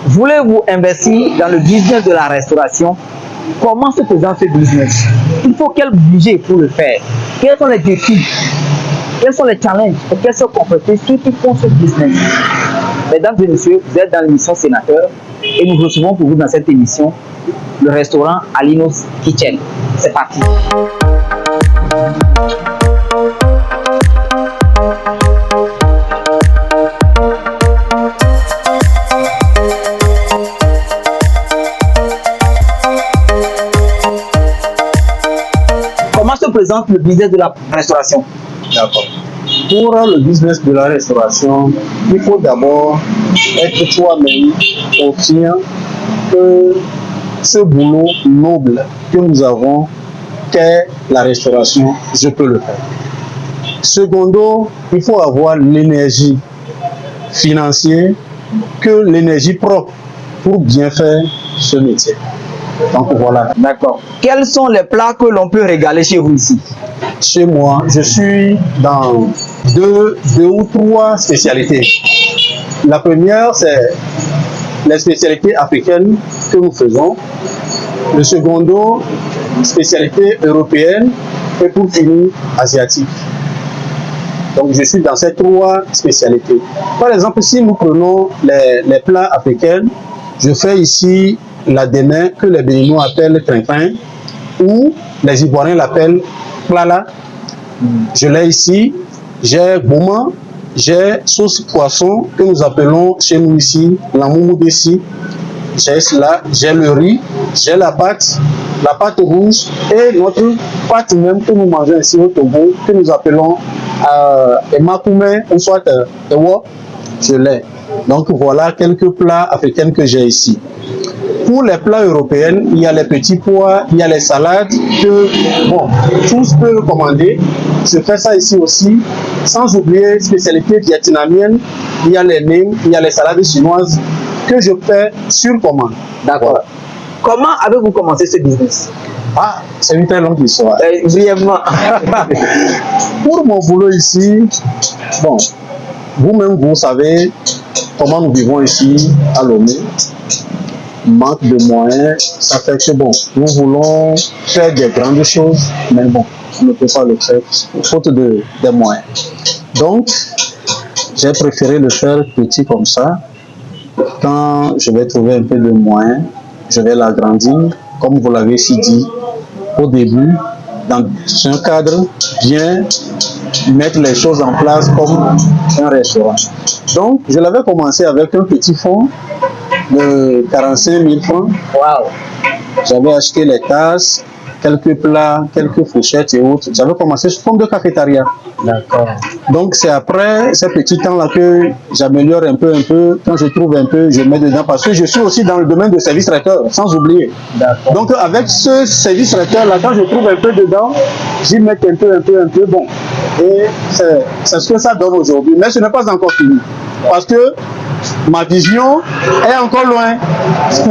Voulez-vous investir dans le business de la restauration? Comment se présente ce business? Il faut quel budget pour le faire? Quels sont les défis? Quels sont les challenges et quelles sont les compétences qui font ce business? Mesdames et messieurs, vous êtes dans l'émission Sénateur et nous recevons pour vous dans cette émission le restaurant Alino's Kitchen. C'est parti. Comment se présente le business de la restauration? D'accord. Pour le business de la restauration, il faut d'abord être toi-même conscient que ce boulot noble que nous avons, qu'est la restauration, je peux le faire. Secondo, il faut avoir l'énergie financière que l'énergie propre pour bien faire ce métier. Donc voilà. D'accord. Quels sont les plats que l'on peut régaler chez vous ici? Chez moi, je suis dans deux ou trois spécialités. La première, c'est les spécialités africaines que nous faisons. Le secondo, spécialité européenne. Et pour finir, asiatique. Donc je suis dans ces trois spécialités. Par exemple, si nous prenons les plats africains, je fais ici la demain que les Béninois appellent trin-trin ou les Ivoiriens l'appellent plala. Je l'ai ici. J'ai gouma, j'ai sauce poisson que nous appelons chez nous ici la moumoudessi. J'ai cela, j'ai le riz, j'ai la pâte rouge et notre pâte même que nous mangeons ici au Togo que nous appelons emakoumé ou soit ewo. Je l'ai. Donc voilà quelques plats africains que j'ai ici. Pour les plats européens, il y a les petits pois, il y a les salades que, bon, tous peuvent commander. Je fais ça ici aussi. Sans oublier spécialité vietnamienne, il y a les nems, il y a les salades chinoises que je fais sur commande. D'accord. Voilà. Comment avez-vous commencé ce business? Ah, c'est une très longue histoire. Brièvement. Pour mon boulot ici, bon, vous-même vous savez comment nous vivons ici à Lomé. Manque de moyens, ça fait que bon, nous voulons faire des grandes choses, mais bon, on ne peut pas le faire faute des moyens. Donc, j'ai préféré le faire petit comme ça. Quand je vais trouver un peu de moyens, je vais l'agrandir, comme vous l'avez si dit au début, dans un cadre bien mettre les choses en place comme un restaurant. Donc, je l'avais commencé avec un petit fonds de 45 000 francs. Wow. J'avais acheté les tasses, quelques plats, quelques fourchettes et autres. J'avais commencé sous forme de cafétéria. D'accord. Donc c'est après ces petits temps-là que j'améliore un peu. Quand je trouve un peu, je mets dedans parce que je suis aussi dans le domaine de service traiteur, sans oublier. Donc avec ce service traiteur-là, quand je trouve un peu dedans, j'y mets un peu, bon. Et c'est ce que ça donne aujourd'hui. Mais ce n'est pas encore fini. Parce que ma vision est encore loin.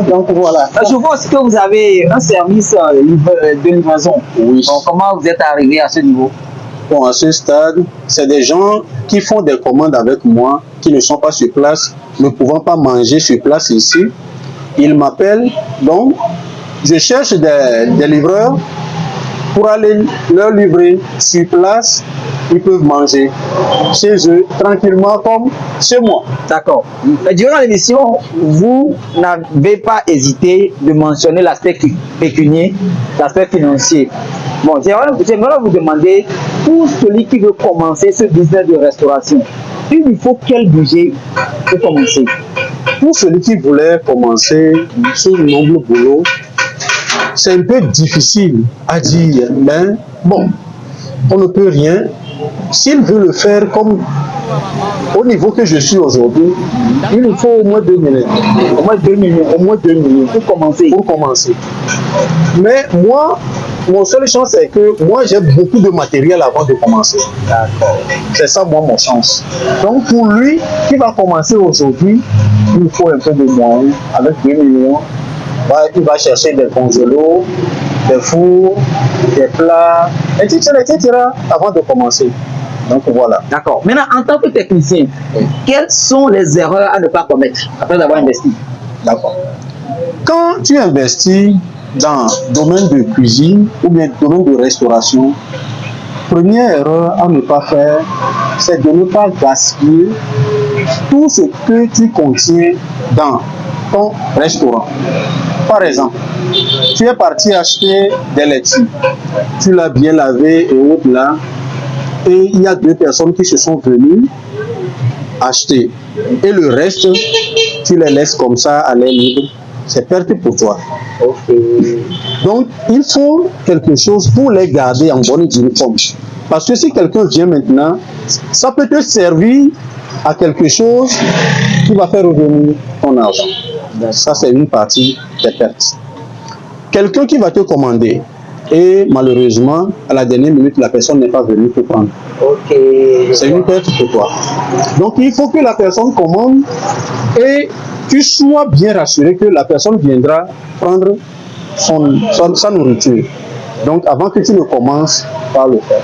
Donc voilà. Je vois aussi que vous avez un service de livraison. Oui. Donc, comment vous êtes arrivé à ce niveau? Bon, à ce stade, c'est des gens qui font des commandes avec moi, qui ne sont pas sur place, ne pouvant pas manger sur place ici. Ils m'appellent, donc je cherche des livreurs pour aller leur livrer sur place. Ils peuvent manger chez eux tranquillement comme chez moi. D'accord. Durant l'émission, vous n'avez pas hésité de mentionner l'aspect pécunier, l'aspect financier. Bon, j'aimerais vous demander, pour celui qui veut commencer ce business de restauration, il lui faut quel budget pour commencer? Pour celui qui voulait commencer ce noble boulot, c'est un peu difficile à dire, mais bon, on ne peut rien. S'il veut le faire comme au niveau que je suis aujourd'hui, il lui faut au moins 2 millions. Au moins 2 millions pour commencer. Mais moi, mon seule chance, c'est que moi, j'ai beaucoup de matériel avant de commencer. D'accord. C'est ça, moi, mon chance. Donc, pour lui, qui va commencer aujourd'hui, il faut un peu de moyens. Avec 2 millions, il va chercher des congélos, des fours, des plats, etc. avant de commencer. Donc voilà. D'accord. Maintenant, en tant que technicien, quelles sont les erreurs à ne pas commettre après avoir investi? D'accord. Quand tu investis dans le domaine de cuisine ou bien le domaine de restauration, première erreur à ne pas faire, c'est de ne pas gaspiller tout ce que tu contiens dans ton restaurant. Par exemple, tu es parti acheter des laitiers, tu l'as bien lavé et autres là, et il y a 2 personnes qui se sont venues acheter. Et le reste, tu les laisses comme ça à l'air libre, c'est perte pour toi. Donc, il faut quelque chose pour les garder en bonne et due forme. Parce que si quelqu'un vient maintenant, ça peut te servir à quelque chose qui va faire revenir ton argent. Ça, c'est une partie des pertes. Quelqu'un qui va te commander et malheureusement, à la dernière minute, la personne n'est pas venue te prendre. C'est une perte pour toi. Donc, il faut que la personne commande et tu sois bien rassuré que la personne viendra prendre sa nourriture. Donc, avant que tu ne commences par le faire.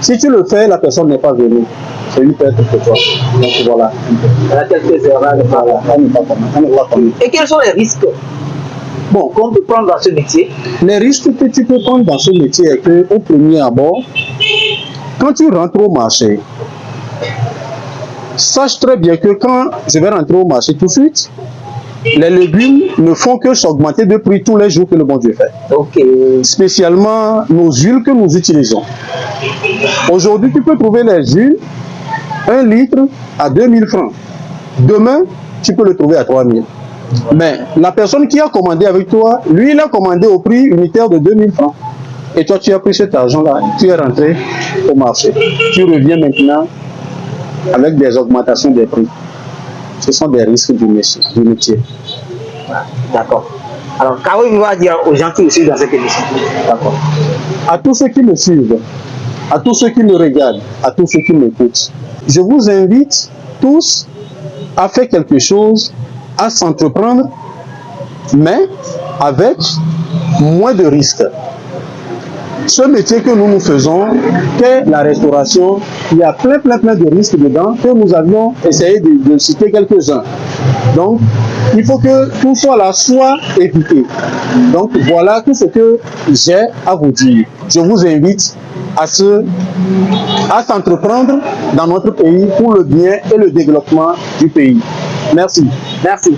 Si tu le fais, la personne n'est pas venue. C'est une perte pour toi. Donc, voilà. Il y a quelques erreurs. Et quels sont les risques qu'on peut prendre dans ce métier? Les risques que tu peux prendre dans ce métier est que, au premier abord, quand tu rentres au marché, sache très bien que quand je vais rentrer au marché tout de suite, les légumes ne font que s'augmenter de prix tous les jours que le bon Dieu fait. Spécialement nos huiles que nous utilisons. Aujourd'hui, tu peux trouver les huiles, 1 litre à 2000 francs. Demain, tu peux le trouver à 3000. Mais la personne qui a commandé avec toi, lui, il a commandé au prix unitaire de 2000 francs. Et toi, tu as pris cet argent-là, tu es rentré au marché. Tu reviens maintenant avec des augmentations des prix. Ce sont des risques du métier. D'accord. Alors, qu'avez-vous à dire aux gens qui me suivent dans cette émission? D'accord. À tous ceux qui me suivent, à tous ceux qui me regardent, à tous ceux qui m'écoutent, je vous invite tous à faire quelque chose, à s'entreprendre, mais avec moins de risques. Ce métier que nous faisons, qu'est la restauration, il y a plein de risques dedans que nous avions essayé de citer quelques-uns. Donc, il faut que tout soit évité. Donc, voilà tout ce que j'ai à vous dire. Je vous invite à s'entreprendre dans notre pays pour le bien et le développement du pays. Merci. Merci.